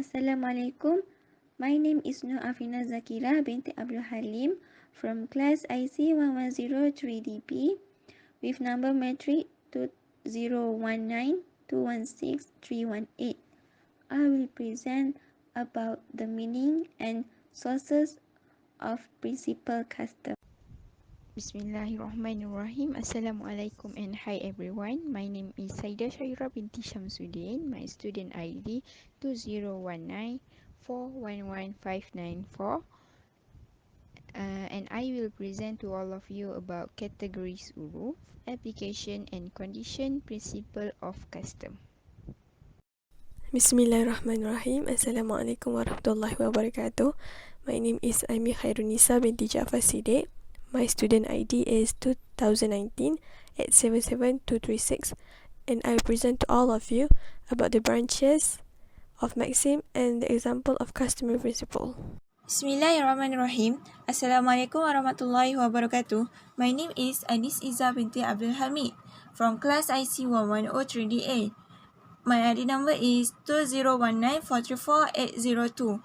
Assalamualaikum. My name is Nura'frina Zakirah Binti Abdul Halim from class IC 1103DP with number matric 2019216318. I will present about the meaning and sources of principal custom. Bismillahirrahmanirrahim. Assalamualaikum and hi everyone. My name is Saiyidah Syahirah Binti Shamsudin. My student ID 2019411594, and I will present to all of you about categories huruf, application and condition, principle of custom. Bismillahirrahmanirrahim. Assalamualaikum warahmatullahi wabarakatuh. My name is Aimi Khairunnisa binti Jaafar Sidek. My student ID is 2019-877236, and I present to all of you about the branches of maxim and the example of customary principle. Bismillahirrahmanirrahim. Assalamualaikum warahmatullahi wabarakatuh. My name is Izzah binti Abdul Hamid from class IC 1103DA. My ID number is 2019434802.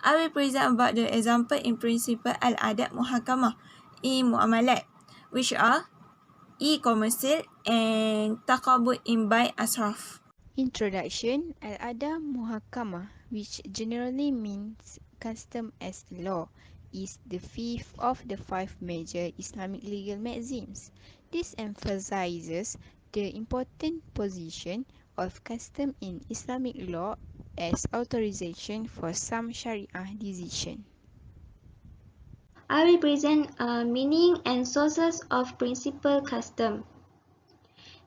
I will present about the example in principle al-adab muhakamah in muamalat, which are e-commercial and taqabud in buy asraf. Introduction. Al-adab muhakamah, which generally means custom as law, is the fifth of the five major Islamic legal maxims. This emphasizes the important position of custom in Islamic law as authorization for some Sharia decision. I will present meaning and sources of principal custom.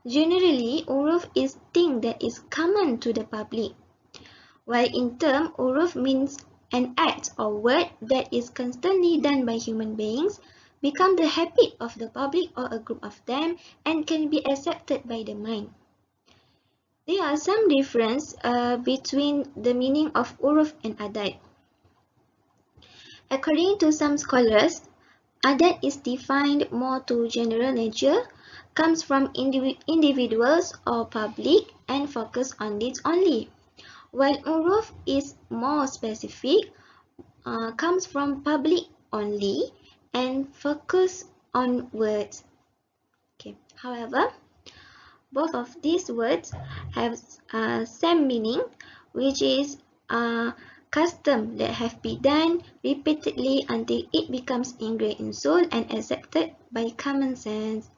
Generally, uruf is thing that is common to the public, while in term, uruf means an act or word that is constantly done by human beings, become the habit of the public or a group of them, and can be accepted by the mind. There are some difference between the meaning of uruf and adat. According to some scholars, adat is defined more to general nature, comes from individuals or public, and focus on this only. While uruf is more specific, comes from public only, and focus on words. Okay. However, both of these words have same meaning, which is custom that have been done repeatedly until it becomes ingrained in soul and accepted by common sense.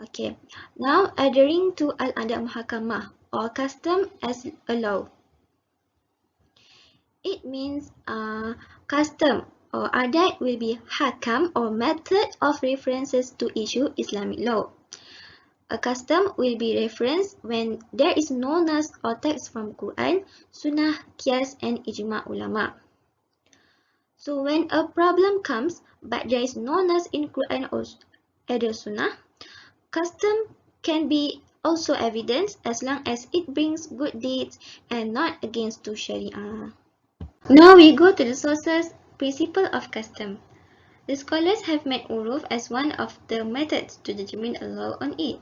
Okay, now adhering to al-adab muhakamah or custom as a law. It means custom or adat will be hakam or method of references to issue Islamic law. A custom will be referenced when there is no nas or text from Quran, Sunnah, Qiyas and Ijma' ulama. So when a problem comes but there is no nas in Quran or either Sunnah, custom can be also evidence as long as it brings good deeds and not against to Sharia. Now we go to the sources, principle of custom. The scholars have made uruf as one of the methods to determine a law on it.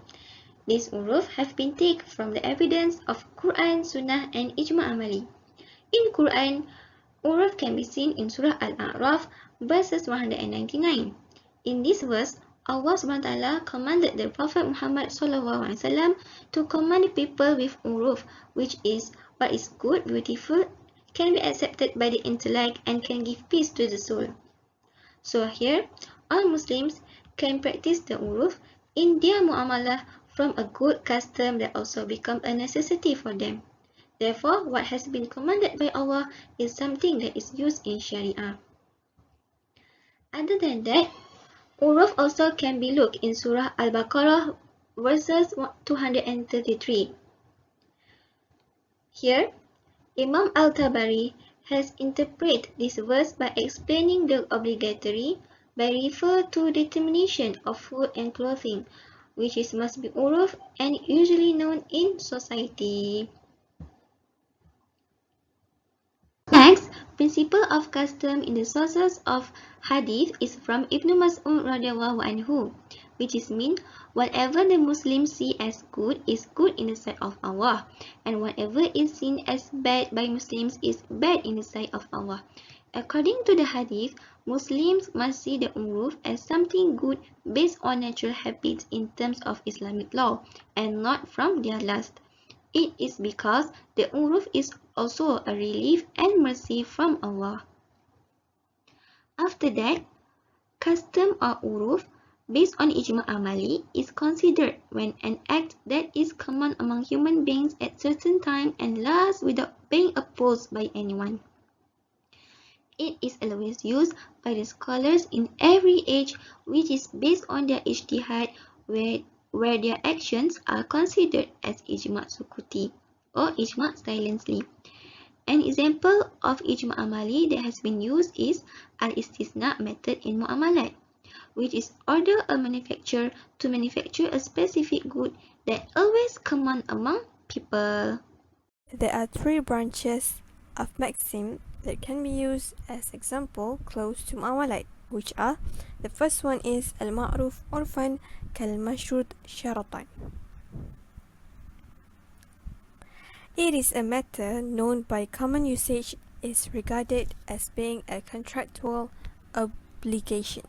These uruf have been taken from the evidence of Quran, Sunnah and Ijma' Amali. In Quran, uruf can be seen in Surah Al-A'raf, verses 199. In this verse, Allah SWT commanded the Prophet Muhammad SAW to command people with uruf, which is what is good, beautiful, can be accepted by the intellect and can give peace to the soul. So here, all Muslims can practice the uruf in their muamalah from a good custom that also becomes a necessity for them. Therefore, what has been commanded by Allah is something that is used in Sharia. Other than that, uruf also can be looked in Surah Al-Baqarah verses 233. Here, Imam Al-Tabari has interpreted this verse by explaining the obligatory by refer to determination of food and clothing, which is must be uruf and usually known in society. Next, principle of custom in the sources of hadith is from Ibn Mas'ud radhiyallahu anhu. which is mean whatever the Muslims see as good is good in the sight of Allah, and whatever is seen as bad by Muslims is bad in the sight of Allah. According to the hadith, Muslims must see the uruf as something good based on natural habits in terms of Islamic law, and not from their lust. It is because the uruf is also a relief and mercy from Allah. After that, custom or uruf based on ijma' amali is considered when an act that is common among human beings at certain time and lasts without being opposed by anyone. It is always used by the scholars in every age, which is based on their ijtihad, where their actions are considered as ijma' sukuti or ijma' silently. An example of ijma' amali that has been used is al-istisna method in mu'amalat, which is order a manufacturer to manufacture a specific good that always common among people. There are three branches of maxim that can be used as example close to mu'amalat, which are: the first one is al-ma'ruf urfan kal-mashrut syaratan. It is a matter known by common usage is regarded as being a contractual obligation.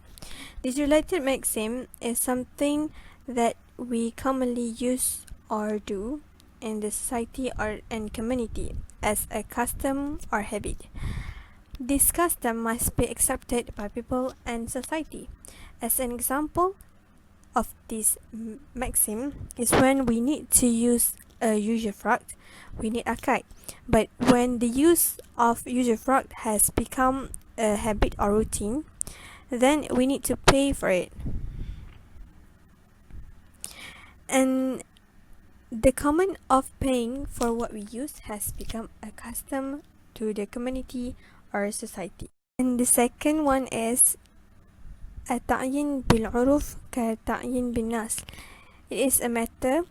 This related maxim is something that we commonly use or do in the society or and community as a custom or habit. This custom must be accepted by people and society. As an example of this maxim is when we need to use a usufruct, we need akad. But when the use of usufruct has become a habit or routine, then we need to pay for it. And the common of paying for what we use has become a custom to the community or society. And the second one is at-ta'yin bil-uruf ka-ta'yin bin-nas. It is a matter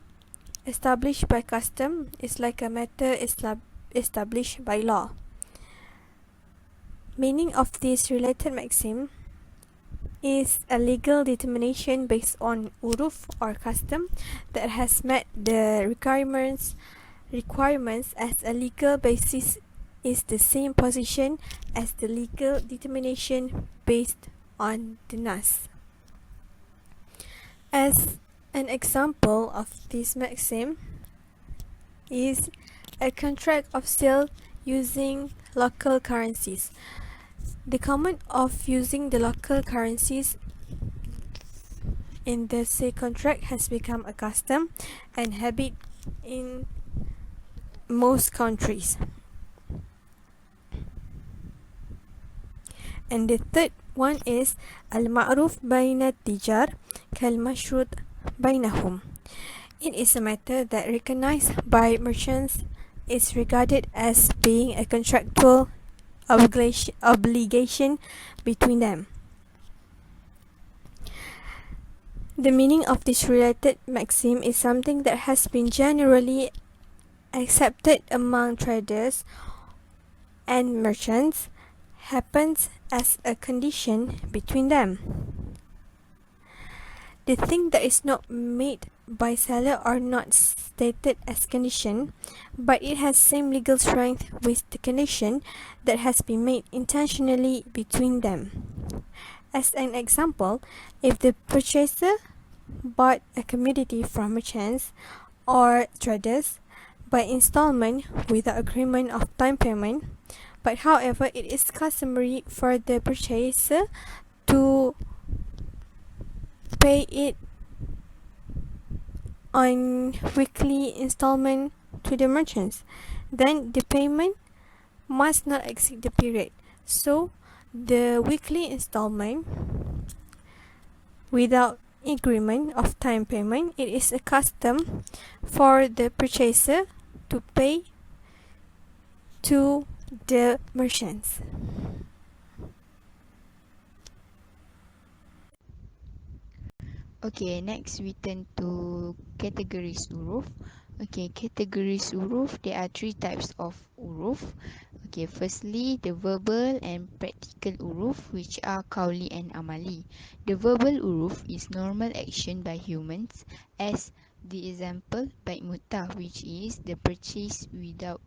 established by custom. It's like a matter established by law. Meaning of this related maxim is a legal determination based on uruf or custom that has met the requirements as a legal basis is the same position as the legal determination based on the nas. As an example of this maxim is a contract of sale using local currencies. The common of using the local currencies in the sale contract has become a custom and habit in most countries. And the third one is al-ma'ruf bayna tijar kal-mashrut bainahum. It is a matter that recognized by merchants is regarded as being a contractual obligation between them. The meaning of this related maxim is something that has been generally accepted among traders and merchants, happens as a condition between them. The thing that is not made by seller are not stated as condition, but it has same legal strength with the condition that has been made intentionally between them. As an example, if the purchaser bought a commodity from merchants or traders by installment without agreement of time payment, but however it is customary for the purchaser to pay it on weekly installment to the merchants, then the payment must not exceed the period. So the weekly installment without agreement of time payment, it is a custom for the purchaser to pay to the merchants. Okay, next we turn to categories uruf. Okay, categories uruf, there are three types of uruf. Okay, firstly, the verbal and practical uruf, which are qawli and amali. The verbal uruf is normal action by humans, as the example by mutah, which is the purchase without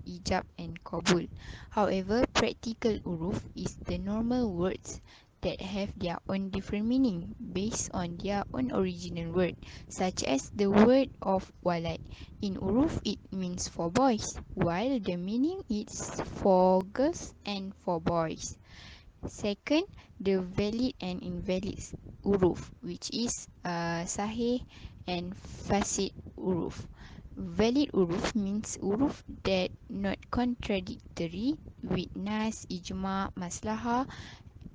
ijab and qabul. However, practical uruf is the normal words that have their own different meaning based on their own original word, such as the word of walad. In uruf, it means for boys, while the meaning is for girls and for boys. Second, the valid and invalid uruf, which is sahih and fasid uruf. Valid uruf means uruf that not contradictory with nas, ijma, maslahah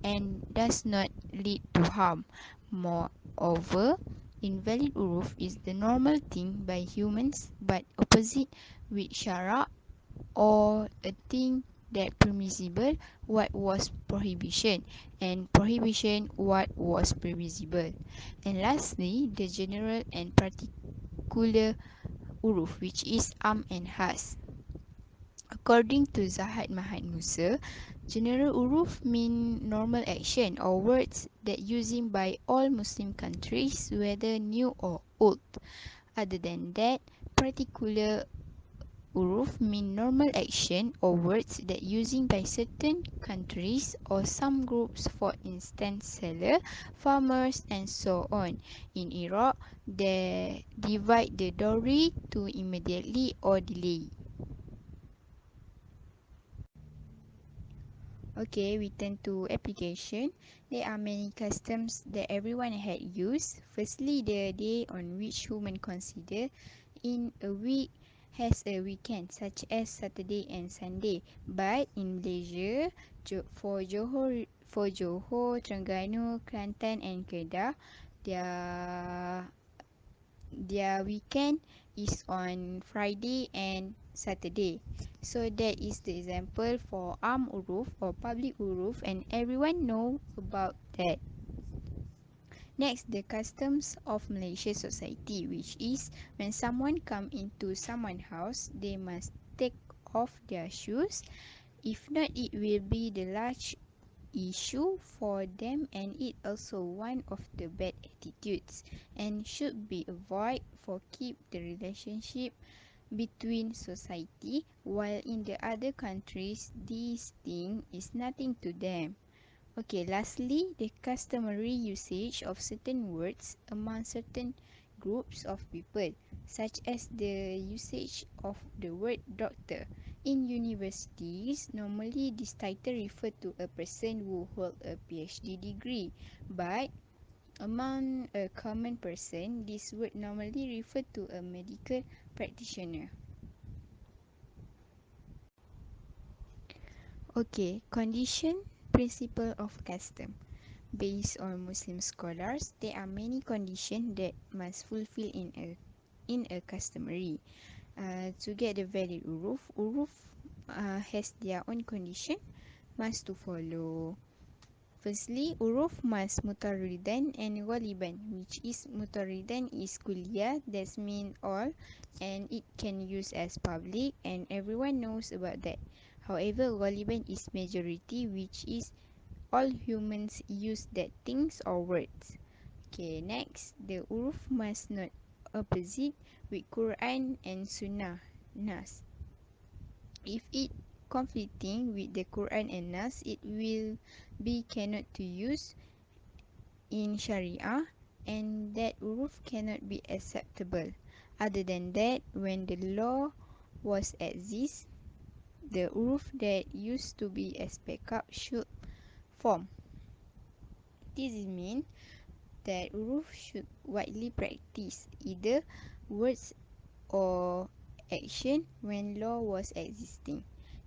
and does not lead to harm. Moreover, invalid uruf is the normal thing by humans but opposite with syara or a thing that permissible what was prohibition and prohibition what was permissible. And lastly, the general and particular uruf, which is am and has. According to Zahid Mahad Musa, general uruf mean normal action or words that using by all Muslim countries, whether new or old. Other than that, particular uruf mean normal action or words that using by certain countries or some groups, for instance seller, farmers and so on. In Iraq, they divide the dowry to immediately or delay. Okay, we turn to application. There are many customs that everyone had used. Firstly, the day on which human consider in a week has a weekend, such as Saturday and Sunday. But in Malaysia, for Johor, Terengganu, Kelantan and Kedah, their weekend is on Friday and Saturday. So that is the example for uruf or public uruf, and everyone know about that. Next, the customs of Malaysia society, which is when someone come into someone's house, they must take off their shoes. If not, it will be the large issue for them, and it also one of the bad attitudes and should be avoided for keep the relationship between society, while in the other countries this thing is nothing to them. Okay, lastly, the customary usage of certain words among certain groups of people, such as the usage of the word doctor. In universities, normally this title refer to a person who hold a PhD degree, but among a common person, this word normally refer to a medical practitioner. Okay, condition, principle of custom. Based on Muslim scholars, there are many conditions that must fulfill in a customary. To get the valid uruf has their own condition must to follow. Firstly, uruf must mutarridan and ghaliban, which is mutarridan is kulliyah, that's mean all, and it can use as public and everyone knows about that. However, ghaliban is majority, which is all humans use that things or words. Okay, next, the uruf must not opposite with Quran and Sunnah, Nas. If it conflicting with the Quran and Nas, it will be cannot to use in Sharia, and that uruf cannot be acceptable. Other than that, when the law was exist, the uruf that used to be as backup should form. This means that uruf should widely practice either words or action when law was existing.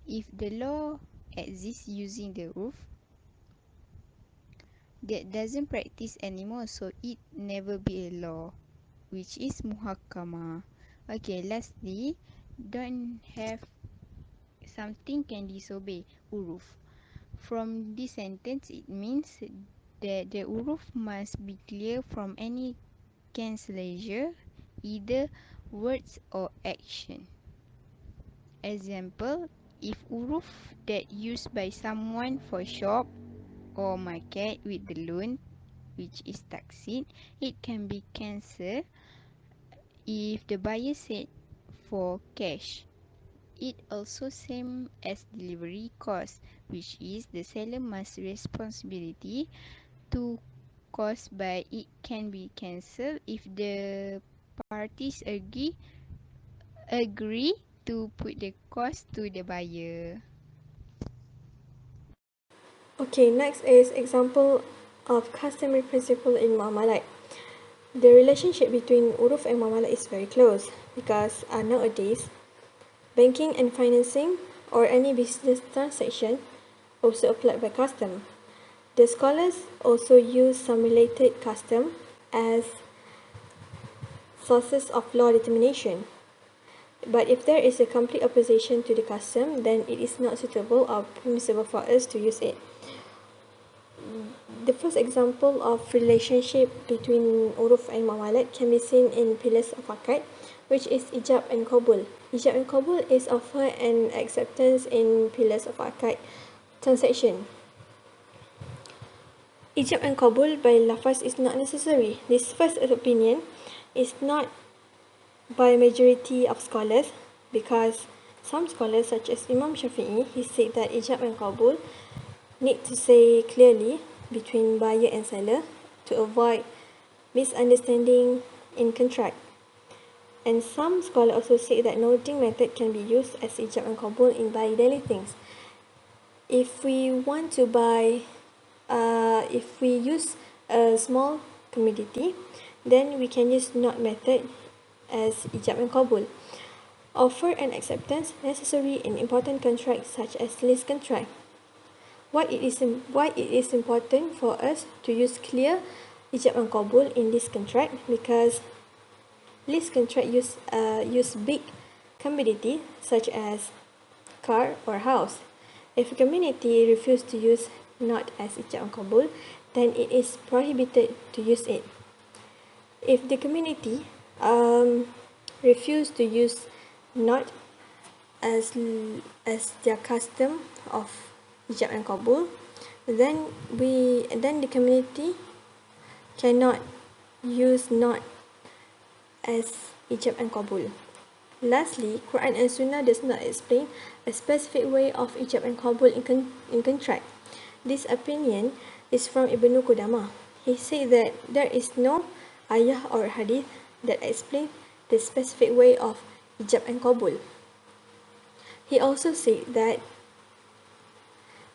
If the law exists using the uruf that doesn't practice anymore, so it never be a law, which is muhakama. Okay, lastly, don't have something can disobey uruf. From this sentence, it means that the uruf must be clear from any cancellation, either words or action. Example, If huruf that used by someone for shop or market with the loan, which is taksid, it can be cancelled if the buyer said for cash. It also same as delivery cost, which is the seller must responsibility to cost, but it can be cancelled if the parties agree to put the cost to the buyer. Okay, next is example of customary principle in muamalat. The relationship between uruf and muamalat is very close because nowadays, banking and financing or any business transaction also applied by custom. The scholars also use some related custom as sources of law determination. But if there is a complete opposition to the custom, then it is not suitable or permissible for us to use it. The first example of relationship between uruf and muamalat can be seen in pillars of akad, which is ijab and qabul. Ijab and qabul is offer and acceptance in pillars of akad transaction. Ijab and qabul by lafaz is not necessary. This first opinion is not by majority of scholars because some scholars such as Imam Shafi'i, he said that ijab and qabul need to say clearly between buyer and seller to avoid misunderstanding in contract. And some scholars also say that noting method can be used as ijab and qabul in buy daily things. If we want to buy, if we use a small commodity, then we can use not method as ijab and qabul. Offer and acceptance necessary in important contracts such as lease contract. Why it is important for us to use clear ijab and qabul in this contract? Because lease contract use big commodity such as car or house. If a community refuses to use not as ijab and qabul, then it is prohibited to use it. If the community refuse to use not as their custom of ijab and qabul, then the community cannot use not as ijab and qabul. Lastly, Quran and Sunnah does not explain a specific way of ijab and qabul in contract. This opinion is from Ibn Qudamah. He said that there is no ayah or hadith that explain the specific way of ijab and qabul. He also said that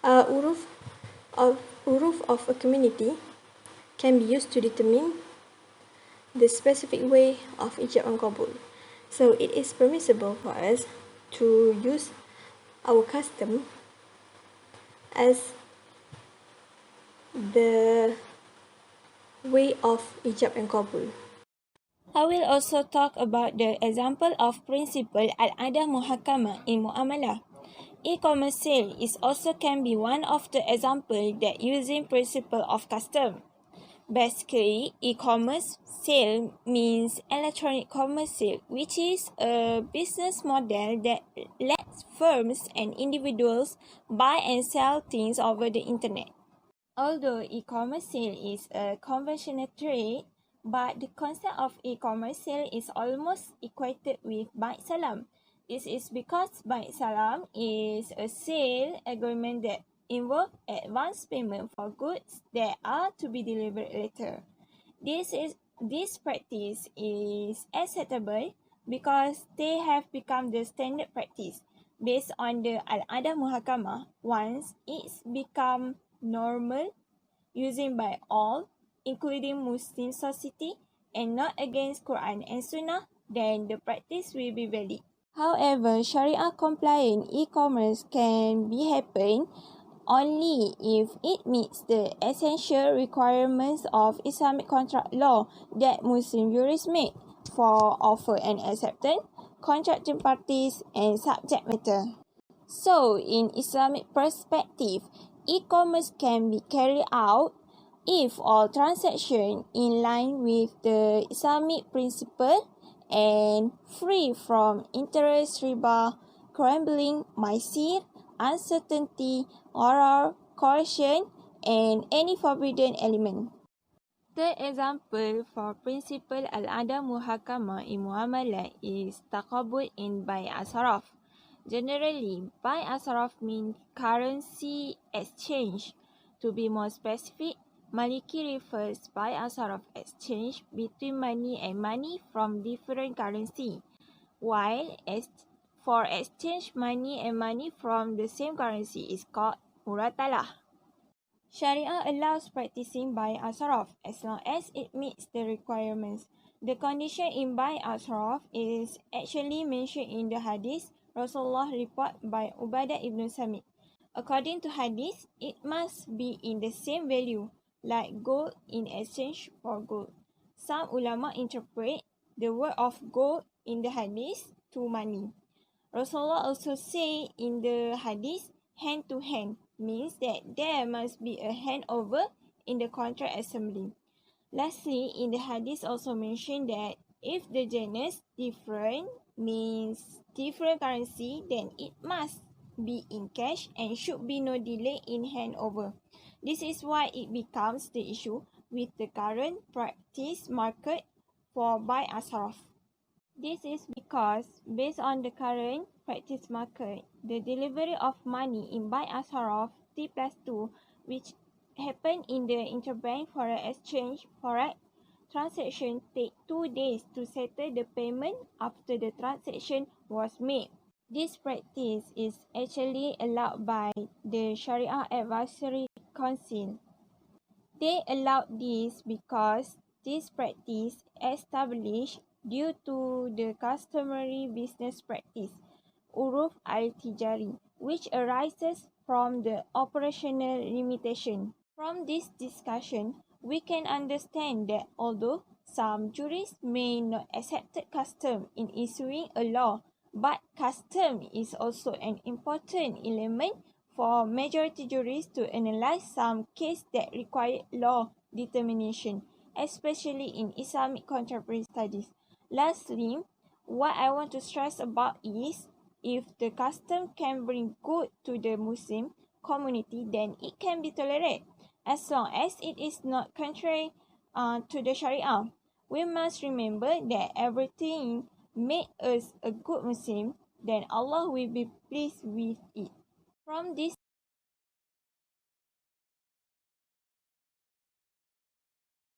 uruf of a community can be used to determine the specific way of ijab and qabul. So it is permissible for us to use our custom as the way of ijab and qabul. I will also talk about the example of principle al-adah muhakkamah in muamalah. E-commerce sale is also can be one of the example that using principle of custom. Basically, e-commerce sale means electronic commerce sale, which is a business model that lets firms and individuals buy and sell things over the internet. Although e-commerce sale is a conventional trade, but the concept of e-commerce sale is almost equated with Bai' Salam. This is because Bai' Salam is a sale agreement that involves advance payment for goods that are to be delivered later. This practice is acceptable because they have become the standard practice based on the Al-Adah Muhakkamah. Once it's become normal using by all, including Muslim society, and not against Quran and Sunnah, then the practice will be valid. However, Sharia compliant e-commerce can be happen only if it meets the essential requirements of Islamic contract law that Muslim jurists make for offer and acceptance, contracting parties, and subject matter. So, in Islamic perspective, e-commerce can be carried out if all transactions in line with the Islamic principle and free from interest, riba, scrambling, maisir, uncertainty, gharar, coercion, and any forbidden element. Third example for principle al-ada muhakama in muamalat is taqabud in bai' asaraf. Generally, bai' asaraf means currency exchange. To be more specific, Maliki refers bai' asaraf exchange between money and money from different currency, while for exchange money and money from the same currency is called muratalah. Sharia allows practicing bai' asaraf as long as it meets the requirements. The condition in bai' asaraf is actually mentioned in the hadith Rasulullah report by Ubadah ibn Samit. According to hadith, it must be in the same value, like gold in exchange for gold. Some ulama interpret the word of gold in the hadith to money. Rasulullah also say in the hadith, hand to hand means that there must be a handover in the contract assembly. Lastly, in the hadith also mentioned that if the genus different means different currency, then it must be in cash and should be no delay in handover. This is why it becomes the issue with the current practice market for bai' asaraf. This is because, based on the current practice market, the delivery of money in bai' asaraf T+2, which happen in the interbank forex exchange forex transaction, take 2 days to settle the payment after the transaction was made. This practice is actually allowed by the Sharia Advisory Council. They allowed this because this practice established due to the customary business practice, uruf al-tijari, which arises from the operational limitation. From this discussion, we can understand that although some jurists may not accept custom in issuing a law, but custom is also an important element for majority jurists to analyze some case that require law determination, especially in Islamic contemporary studies. Lastly, what I want to stress about is, if the custom can bring good to the Muslim community, then it can be tolerated, as long as it is not contrary to the Sharia. We must remember that everything make us a good Muslim, then Allah will be pleased with it. From this